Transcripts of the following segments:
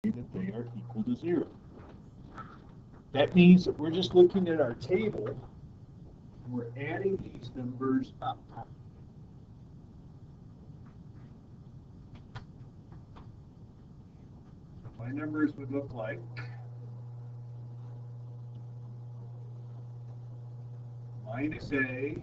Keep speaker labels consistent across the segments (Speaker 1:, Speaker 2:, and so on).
Speaker 1: that they are equal to 0. That means that we're just looking at our table and we're adding these numbers up. So my numbers would look like minus a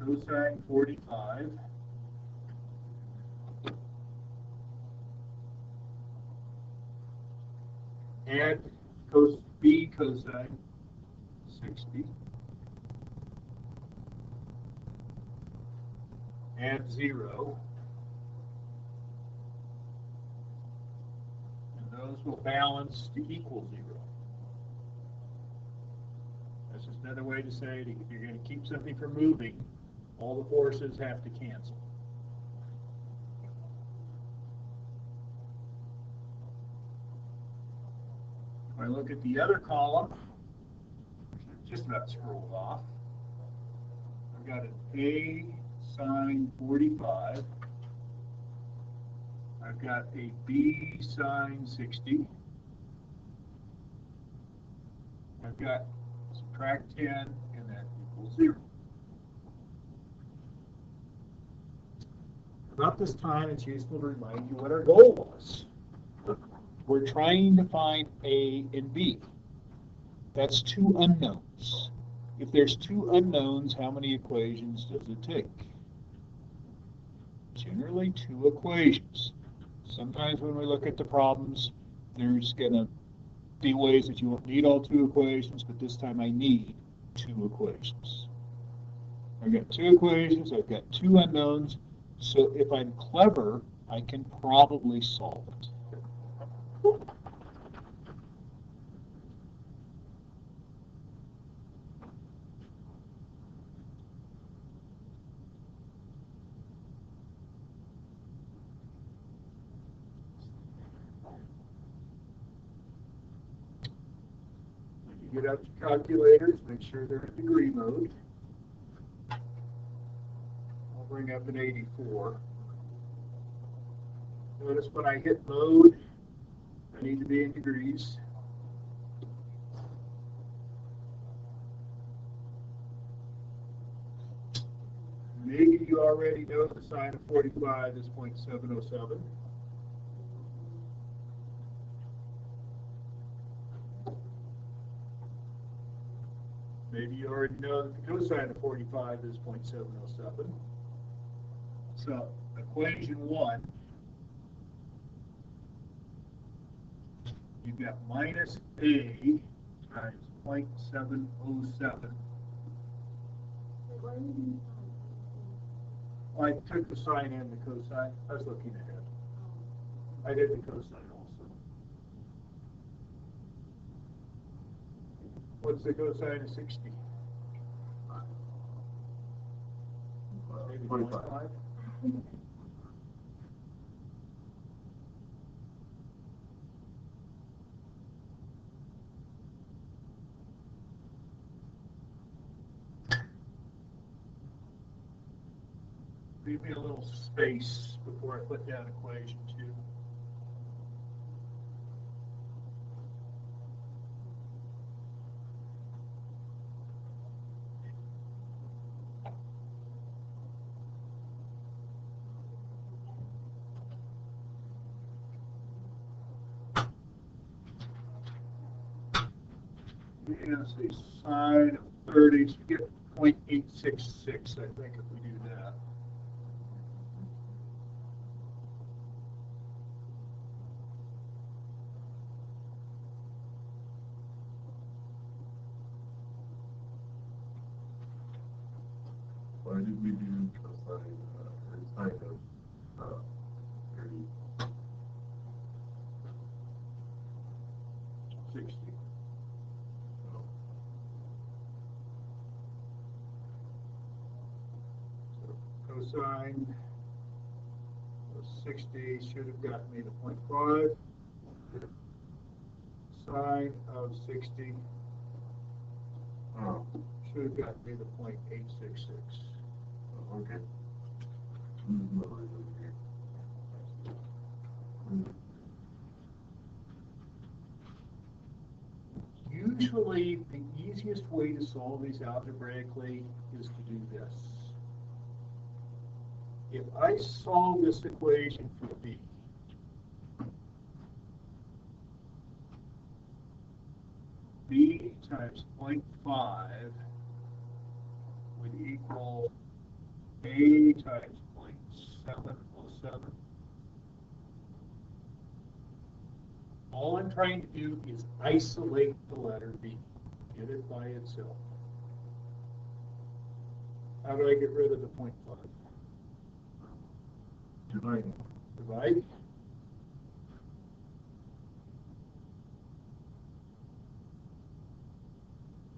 Speaker 1: cosine 45 add b cosine 60 add 0, and those will balance to equal 0. That's just another way to say that if you're going to keep something from moving, all the forces have to cancel. If I look at the other column, just about scrolled off, I've got an a sine 45. I've got a b sine 60. I've got subtract 10, and that equals 0. About this time, it's useful to remind you what our goal was. We're trying to find A and B. That's 2 unknowns. If there's 2 unknowns, how many equations does it take? Generally 2 equations. Sometimes when we look at the problems, there's going to be ways that you won't need all 2 equations, but this time I need 2 equations. I've got 2 equations, I've got 2 unknowns, so if I'm clever, I can probably solve it. Get out your calculators, make sure they're in degree mode. I'll bring up an 84. Notice when I hit mode, I need to be in degrees. Maybe you already know the sine of 45 is 0.707. Maybe you already know that the cosine of 45 is 0.707. So equation 1, you've got minus a times 0.707. Well, I took the sine and the cosine. I was looking ahead. I did the cosine also. What's the cosine of 60? Maybe 25. Leave me a little space before I put down equation 2. And say sine of 30, so you get 0.866, I think, if we do that.
Speaker 2: Why did we do cosine sine of 30?
Speaker 1: 60.
Speaker 2: Oh.
Speaker 1: So cosine of 60 should have gotten me to 0.5. Sine of 60
Speaker 2: Oh.
Speaker 1: should have gotten me to 0.866.
Speaker 2: Oh, okay.
Speaker 1: usually the easiest way to solve these algebraically is to do this. If I solve this equation for b, b times 0.5 would equal a times 0.707. All I'm trying to do is isolate the letter b, get it by itself. How do I get rid of the 0.5?
Speaker 2: Divide.
Speaker 1: Divide.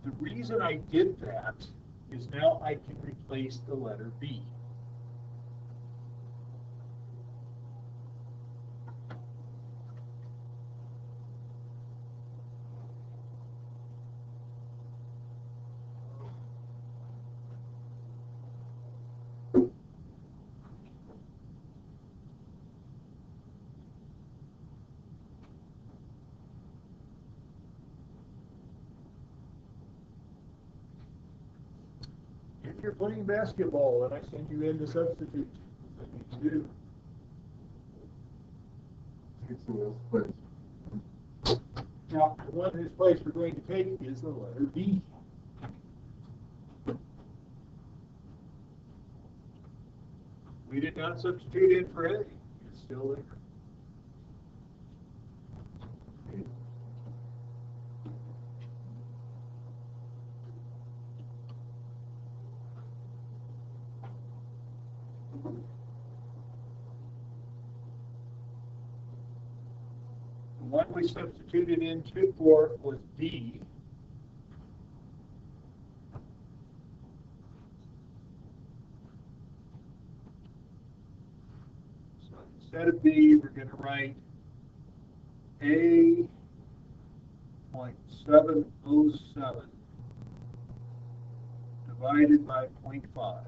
Speaker 1: The reason I did that is now I can replace the letter b. If you're playing basketball and I send you in to substitute, what do you do?
Speaker 2: Take someone else's place.
Speaker 1: Now, the one whose place we're going to take is the letter B. We did not substitute in for A. It's still there. The one we substituted into for was D. So instead of B, we're going to write A 0.707 divided by 0.5.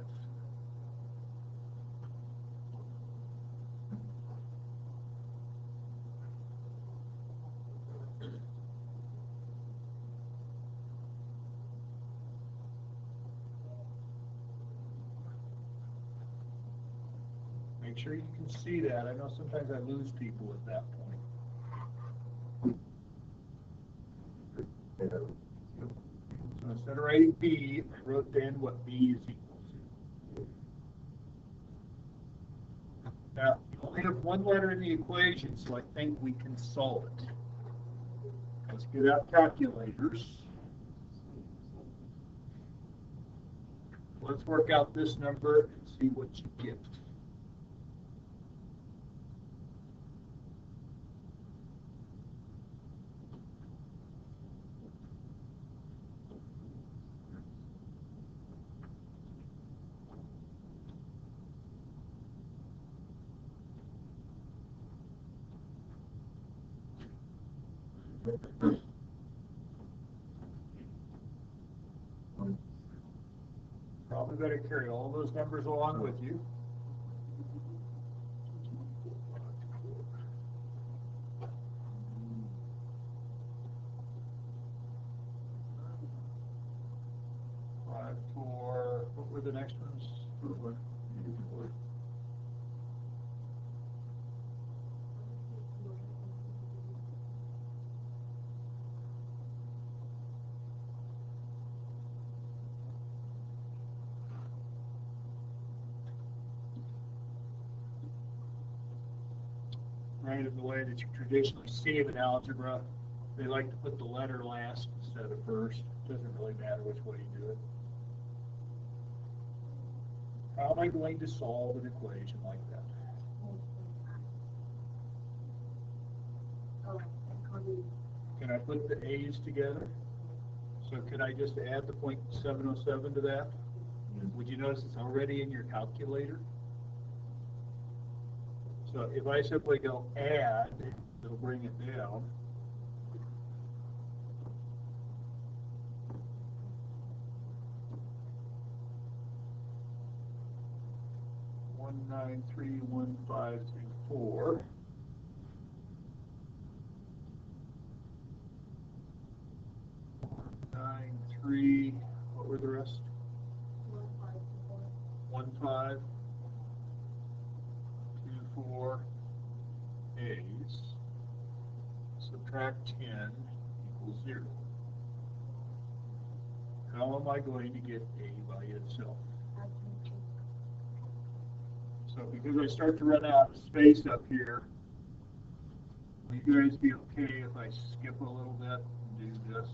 Speaker 1: Make sure you can see that. I know sometimes I lose people at that point. So instead of writing B, I wrote down what B is equal to. Now, you only have one letter in the equation, so I think we can solve it. Let's get out calculators. Let's work out this number and see what you get. Probably better carry all those numbers along with you. What were the next ones? Right, in the way that you traditionally see it in algebra, they like to put the letter last instead of first. It doesn't really matter which way you do it. How am I going to solve an equation like that? Can I put the A's together? So could I just add the 0.707 to that? Would you notice it's already in your calculator? So if I simply go add, it'll bring it down. One 931,534. 9, 3, what were the rest? 1, 5, 2, 4, A's. Subtract 10 equals 0. How am I going to get A by itself? So because I start to run out of space up here, will you guys be okay if I skip a little bit and do this?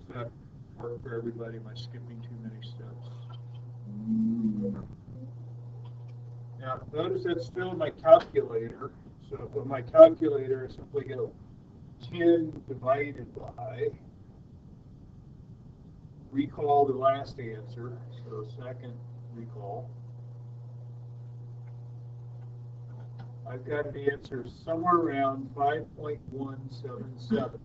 Speaker 1: Does that work for everybody? Am I skipping too many steps? Now, notice that's still my calculator. So for my calculator, I simply go 10 divided by, recall the last answer, so second recall. I've got an answer somewhere around 5.177.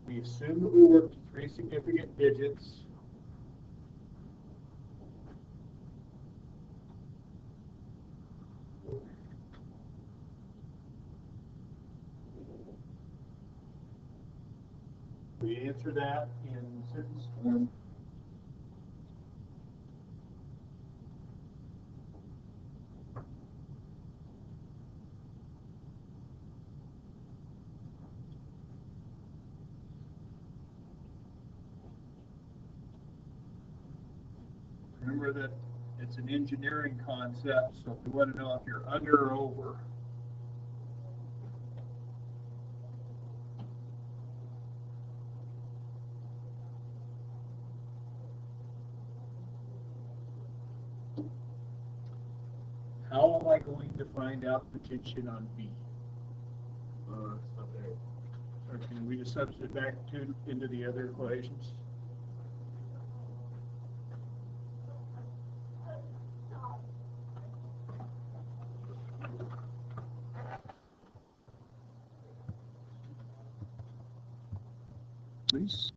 Speaker 1: We assume that we work to 3 significant digits. We answer that in sentence form. Remember that it's an engineering concept, so if we want to know if you're under or over, how am I going to find out the tension on B?
Speaker 2: It's not there.
Speaker 1: Or can we just substitute back into the other equations? Please.